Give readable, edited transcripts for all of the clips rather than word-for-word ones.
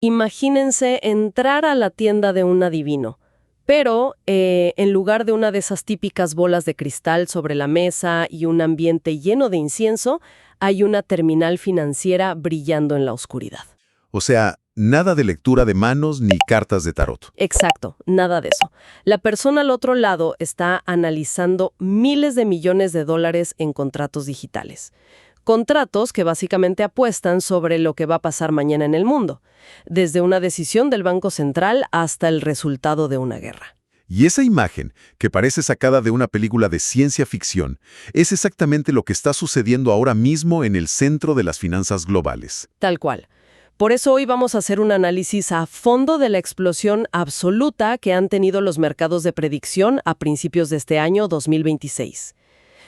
Imagínense entrar a la tienda de un adivino, pero en lugar de una de esas típicas bolas de cristal sobre la mesa y un ambiente lleno de incienso, hay una terminal financiera brillando en la oscuridad. O sea, nada de lectura de manos ni cartas de tarot. Exacto, nada de eso. La persona al otro lado está analizando miles de millones de dólares en contratos digitales. Contratos que básicamente apuestan sobre lo que va a pasar mañana en el mundo, desde una decisión del Banco Central hasta el resultado de una guerra. Y esa imagen, que parece sacada de una película de ciencia ficción, es exactamente lo que está sucediendo ahora mismo en el centro de las finanzas globales. Tal cual. Por eso hoy vamos a hacer un análisis a fondo de la explosión absoluta que han tenido los mercados de predicción a principios de este año 2026.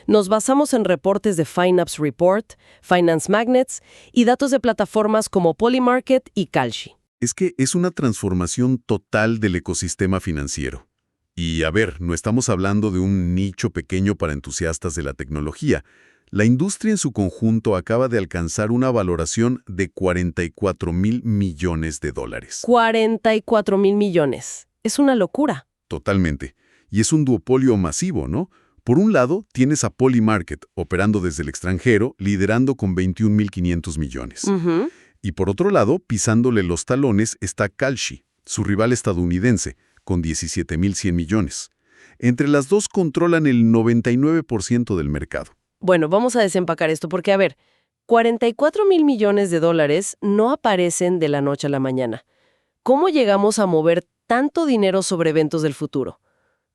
Nos basamos en reportes de FinUps Report, Finance Magnets y datos de plataformas como Polymarket y Kalshi. Es que es una transformación total del ecosistema financiero. Y a ver, no estamos hablando de un nicho pequeño para entusiastas de la tecnología. La industria en su conjunto acaba de alcanzar una valoración de $44,000 millones. 44,000 millones. Es una locura. Totalmente. Y es un duopolio masivo, ¿no? Por un lado, tienes a Polymarket, operando desde el extranjero, liderando con 21,500 millones. Y por otro lado, pisándole los talones, está Kalshi, su rival estadounidense, con 17,100 millones. Entre las dos controlan el 99% del mercado. Bueno, vamos a desempacar esto porque, a ver, 44,000 millones de dólares no aparecen de la noche a la mañana. ¿Cómo llegamos a mover tanto dinero sobre eventos del futuro?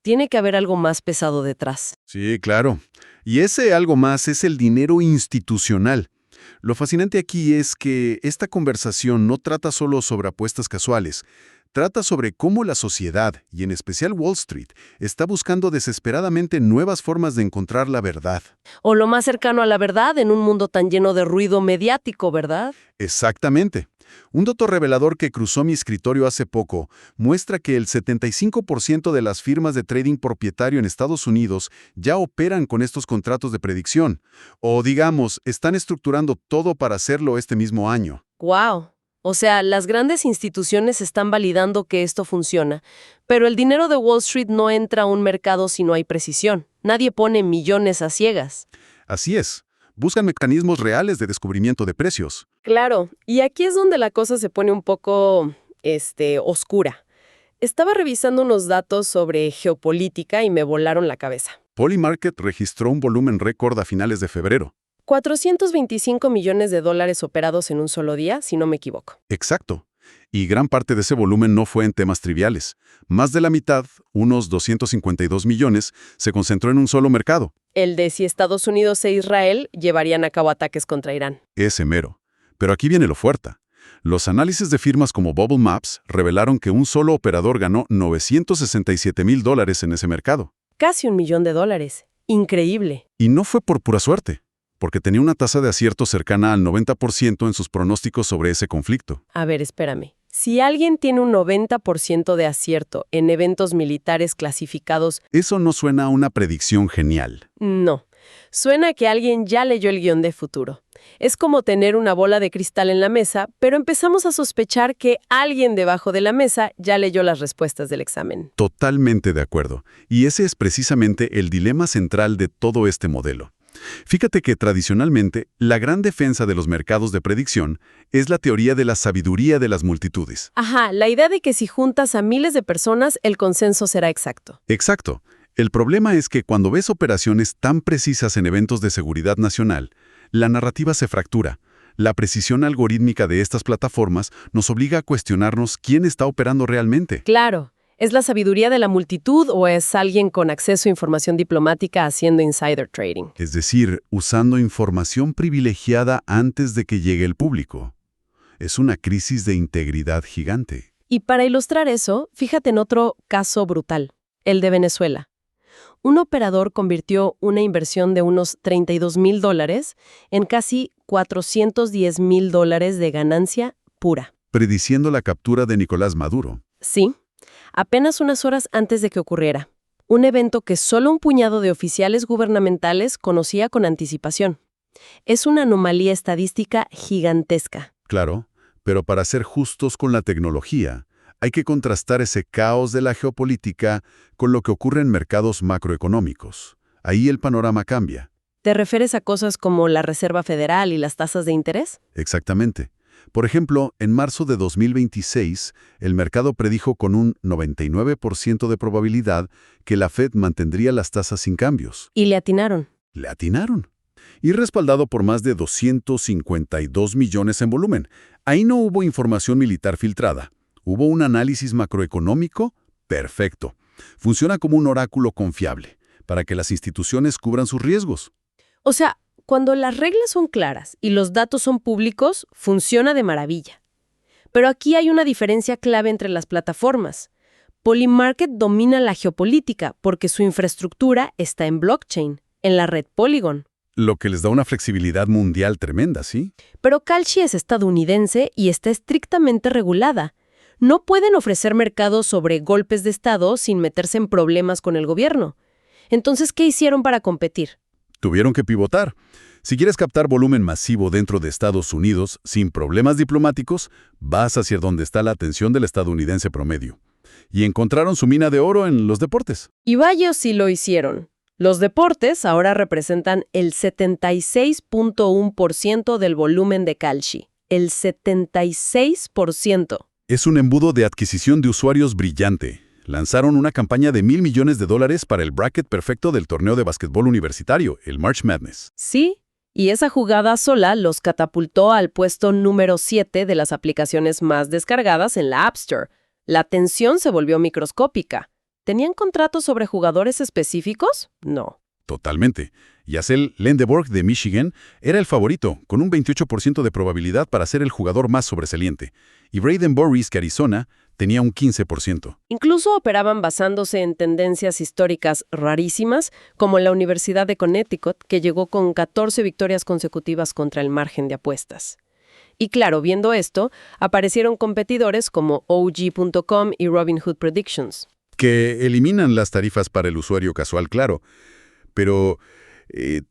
Tiene que haber algo más pesado detrás. Sí, claro. Y ese algo más es el dinero institucional. Lo fascinante aquí es que esta conversación no trata solo sobre apuestas casuales. Trata sobre cómo la sociedad, y en especial Wall Street, está buscando desesperadamente nuevas formas de encontrar la verdad. O lo más cercano a la verdad en un mundo tan lleno de ruido mediático, ¿verdad? Exactamente. Un dato revelador que cruzó mi escritorio hace poco muestra que el 75% de las firmas de trading propietario en Estados Unidos ya operan con estos contratos de predicción. O digamos, están estructurando todo para hacerlo este mismo año. ¡Wow! O sea, las grandes instituciones están validando que esto funciona, pero el dinero de Wall Street no entra a un mercado si no hay precisión. Nadie pone millones a ciegas. Así es. Buscan mecanismos reales de descubrimiento de precios. Claro, y aquí es donde la cosa se pone un poco, oscura. Estaba revisando unos datos sobre geopolítica y me volaron la cabeza. Polymarket registró un volumen récord a finales de febrero. 425 millones de dólares operados en un solo día, si no me equivoco. Exacto. Y gran parte de ese volumen no fue en temas triviales. Más de la mitad, unos 252 millones, se concentró en un solo mercado. El de si Estados Unidos e Israel llevarían a cabo ataques contra Irán. Ese mero. Pero aquí viene lo fuerte. Los análisis de firmas como Bubble Maps revelaron que un solo operador ganó $967,000 en ese mercado. Casi $1 millón. Increíble. Y no fue por pura suerte, porque tenía una tasa de acierto cercana al 90% en sus pronósticos sobre ese conflicto. A ver, espérame. Si alguien tiene un 90% de acierto en eventos militares clasificados... Eso no suena a una predicción genial. No. Suena a que alguien ya leyó el guión de futuro. Es como tener una bola de cristal en la mesa, pero empezamos a sospechar que alguien debajo de la mesa ya leyó las respuestas del examen. Totalmente de acuerdo. Y ese es precisamente el dilema central de todo este modelo. Fíjate que tradicionalmente, la gran defensa de los mercados de predicción es la teoría de la sabiduría de las multitudes. Ajá, la idea de que si juntas a miles de personas, el consenso será exacto. Exacto. El problema es que cuando ves operaciones tan precisas en eventos de seguridad nacional, la narrativa se fractura. La precisión algorítmica de estas plataformas nos obliga a cuestionarnos quién está operando realmente. Claro. ¿Es la sabiduría de la multitud o es alguien con acceso a información diplomática haciendo insider trading? Es decir, usando información privilegiada antes de que llegue el público. Es una crisis de integridad gigante. Y para ilustrar eso, fíjate en otro caso brutal, el de Venezuela. Un operador convirtió una inversión de unos $32,000 en casi $410,000 de ganancia pura. Prediciendo la captura de Nicolás Maduro. Sí. Apenas unas horas antes de que ocurriera. Un evento que solo un puñado de oficiales gubernamentales conocía con anticipación. Es una anomalía estadística gigantesca. Claro, Pero para ser justos con la tecnología, hay que contrastar ese caos de la geopolítica con lo que ocurre en mercados macroeconómicos. Ahí el panorama cambia. ¿Te refieres a cosas como la Reserva Federal y las tasas de interés? Exactamente. Por ejemplo, en marzo de 2026, el mercado predijo con un 99% de probabilidad que la Fed mantendría las tasas sin cambios. Y le atinaron. Le atinaron. Y respaldado por más de 252 millones en volumen. Ahí no hubo información militar filtrada. Hubo un análisis macroeconómico perfecto. Funciona como un oráculo confiable para que las instituciones cubran sus riesgos. O sea, cuando las reglas son claras y los datos son públicos, funciona de maravilla. Pero aquí hay una diferencia clave entre las plataformas. Polymarket domina la geopolítica porque su infraestructura está en blockchain, en la red Polygon. Lo que les da una flexibilidad mundial tremenda, ¿sí? Pero Kalshi es estadounidense y está estrictamente regulada. No pueden ofrecer mercados sobre golpes de Estado sin meterse en problemas con el gobierno. Entonces, ¿qué hicieron para competir? Tuvieron que pivotar. Si quieres captar volumen masivo dentro de Estados Unidos, sin problemas diplomáticos, vas hacia donde está la atención del estadounidense promedio. Y encontraron su mina de oro en los deportes. Y vaya si lo hicieron. Los deportes ahora representan el 76.1% del volumen de Kalshi. El 76%. Es un embudo de adquisición de usuarios brillante. Lanzaron una campaña de $1,000 millones para el bracket perfecto del torneo de básquetbol universitario, el March Madness. Sí, y esa jugada sola los catapultó al puesto número 7 de las aplicaciones más descargadas en la App Store. La atención se volvió microscópica. ¿Tenían contratos sobre jugadores específicos? No. Totalmente. Yacel Lendeborg de Michigan era el favorito, con un 28% de probabilidad para ser el jugador más sobresaliente. Y Braden Boris, de Arizona, tenía un 15%. Incluso operaban basándose en tendencias históricas rarísimas, como la Universidad de Connecticut, que llegó con 14 victorias consecutivas contra el margen de apuestas. Y claro, viendo esto, aparecieron competidores como OG.com y Robinhood Predictions. Que eliminan las tarifas para el usuario casual, claro. Pero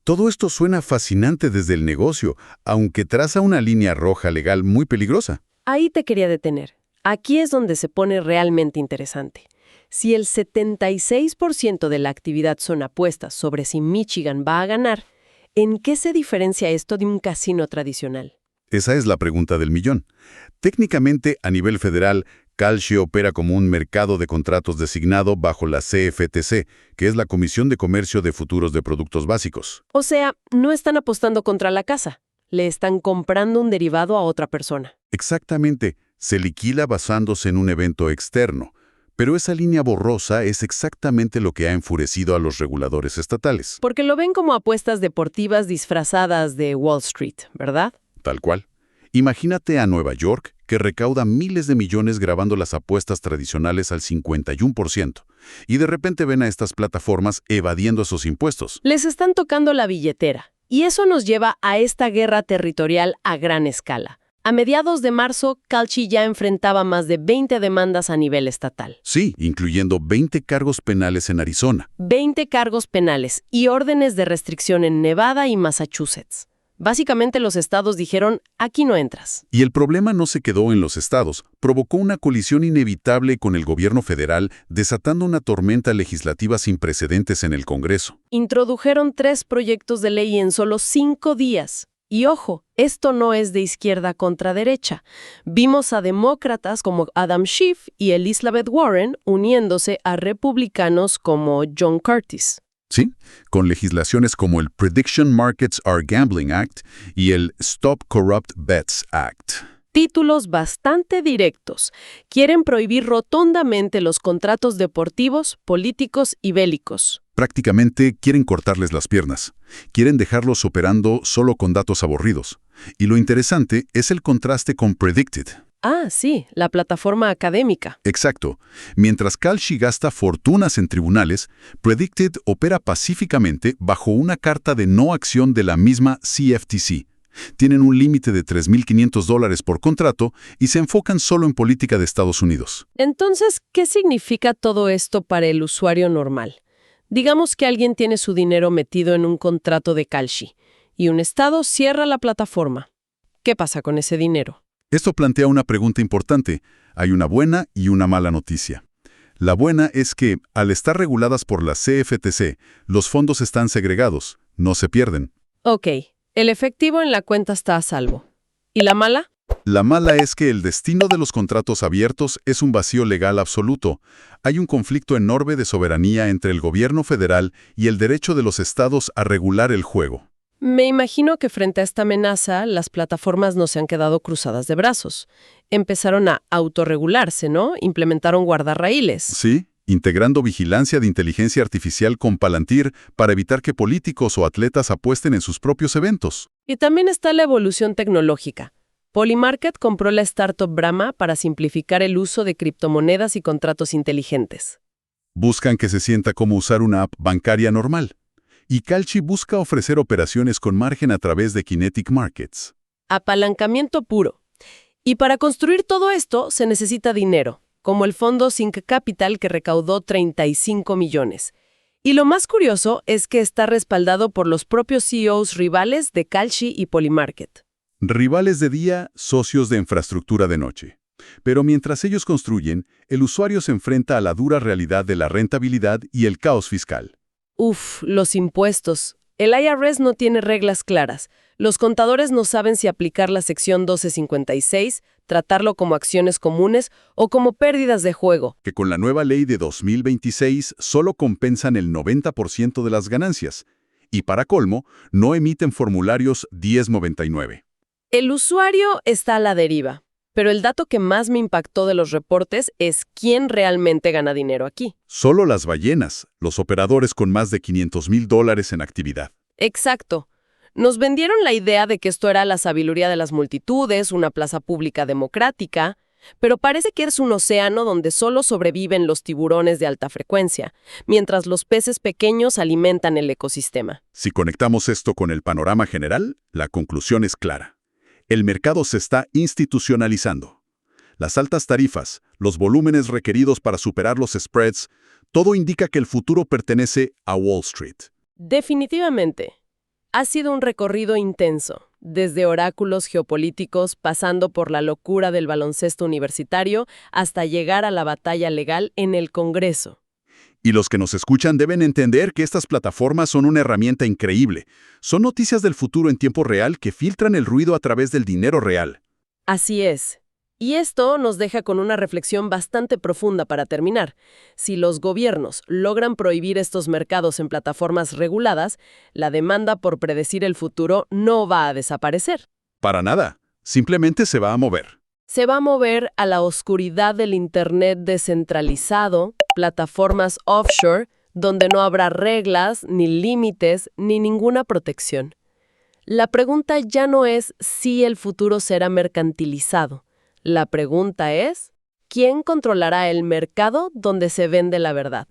todo esto suena fascinante desde el negocio, aunque traza una línea roja legal muy peligrosa. Ahí te quería detener. Aquí es donde se pone realmente interesante. Si el 76% de la actividad son apuestas sobre si Michigan va a ganar, ¿en qué se diferencia esto de un casino tradicional? Esa es la pregunta del millón. Técnicamente, a nivel federal, Kalshi opera como un mercado de contratos designado bajo la CFTC, que es la Comisión de Comercio de Futuros de Productos Básicos. O sea, no están apostando contra la casa. Le están comprando un derivado a otra persona. Exactamente. Se liquida basándose en un evento externo. Pero esa línea borrosa es exactamente lo que ha enfurecido a los reguladores estatales. Porque lo ven como apuestas deportivas disfrazadas de Wall Street, ¿verdad? Tal cual. Imagínate a Nueva York, que recauda miles de millones grabando las apuestas tradicionales al 51%, y de repente ven a estas plataformas evadiendo esos impuestos. Les están tocando la billetera, y eso nos lleva a esta guerra territorial a gran escala. A mediados de marzo, Kalshi ya enfrentaba más de 20 demandas a nivel estatal. Sí, incluyendo 20 cargos penales en Arizona. 20 cargos penales y órdenes de restricción en Nevada y Massachusetts. Básicamente los estados dijeron, aquí no entras. Y el problema no se quedó en los estados, provocó una colisión inevitable con el gobierno federal, desatando una tormenta legislativa sin precedentes en el Congreso. Introdujeron 3 proyectos de ley en solo 5 días. Y ojo, esto no es de izquierda contra derecha. Vimos a demócratas como Adam Schiff y Elizabeth Warren uniéndose a republicanos como John Curtis. Sí, con legislaciones como el Prediction Markets Are Gambling Act y el Stop Corrupt Bets Act. Títulos bastante directos. Quieren prohibir rotundamente los contratos deportivos, políticos y bélicos. Prácticamente quieren cortarles las piernas. Quieren dejarlos operando solo con datos aburridos. Y lo interesante es el contraste con Predicted. Ah, sí, la plataforma académica. Exacto. Mientras Kalshi gasta fortunas en tribunales, Predicted opera pacíficamente bajo una carta de no acción de la misma CFTC. Tienen un límite de $3,500 por contrato y se enfocan solo en política de Estados Unidos. Entonces, ¿qué significa todo esto para el usuario normal? Digamos que alguien tiene su dinero metido en un contrato de Kalshi y un estado cierra la plataforma. ¿Qué pasa con ese dinero? Esto plantea una pregunta importante. Hay una buena y una mala noticia. La buena es que, al estar reguladas por la CFTC, los fondos están segregados, no se pierden. Ok, el efectivo en la cuenta está a salvo. ¿Y la mala? La mala es que el destino de los contratos abiertos es un vacío legal absoluto. Hay un conflicto enorme de soberanía entre el gobierno federal y el derecho de los estados a regular el juego. Me imagino que frente a esta amenaza, las plataformas no se han quedado cruzadas de brazos. Empezaron a autorregularse, ¿no? Implementaron guardarraíles. Sí, integrando vigilancia de inteligencia artificial con Palantir para evitar que políticos o atletas apuesten en sus propios eventos. Y también está la evolución tecnológica. Polymarket compró la startup Brahma para simplificar el uso de criptomonedas y contratos inteligentes. Buscan que se sienta como usar una app bancaria normal. Y Kalshi busca ofrecer operaciones con margen a través de Kinetic Markets. Apalancamiento puro. Y para construir todo esto se necesita dinero, como el fondo Sync Capital que recaudó 35 millones. Y lo más curioso es que está respaldado por los propios CEOs rivales de Kalshi y Polymarket. Rivales de día, socios de infraestructura de noche. Pero mientras ellos construyen, el usuario se enfrenta a la dura realidad de la rentabilidad y el caos fiscal. Los impuestos. El IRS no tiene reglas claras. Los contadores no saben si aplicar la sección 1256, tratarlo como acciones comunes o como pérdidas de juego. Que con la nueva ley de 2026 solo compensan el 90% de las ganancias. Y para colmo, no emiten formularios 1099. El usuario está a la deriva. Pero el dato que más me impactó de los reportes es quién realmente gana dinero aquí. Solo las ballenas, los operadores con más de $500,000 en actividad. Exacto. Nos vendieron la idea de que esto era la sabiduría de las multitudes, una plaza pública democrática, pero parece que es un océano donde solo sobreviven los tiburones de alta frecuencia, mientras los peces pequeños alimentan el ecosistema. Si conectamos esto con el panorama general, la conclusión es clara. El mercado se está institucionalizando. Las altas tarifas, los volúmenes requeridos para superar los spreads, todo indica que el futuro pertenece a Wall Street. Definitivamente. Ha sido un recorrido intenso, desde oráculos geopolíticos, pasando por la locura del baloncesto universitario, hasta llegar a la batalla legal en el Congreso. Y los que nos escuchan deben entender que estas plataformas son una herramienta increíble. Son noticias del futuro en tiempo real que filtran el ruido a través del dinero real. Así es. Y esto nos deja con una reflexión bastante profunda para terminar. Si los gobiernos logran prohibir estos mercados en plataformas reguladas, la demanda por predecir el futuro no va a desaparecer. Para nada. Simplemente se va a mover. Se va a mover a la oscuridad del Internet descentralizado, plataformas offshore, donde no habrá reglas, ni límites, ni ninguna protección. La pregunta ya no es si el futuro será mercantilizado. La pregunta es, ¿quién controlará el mercado donde se vende la verdad?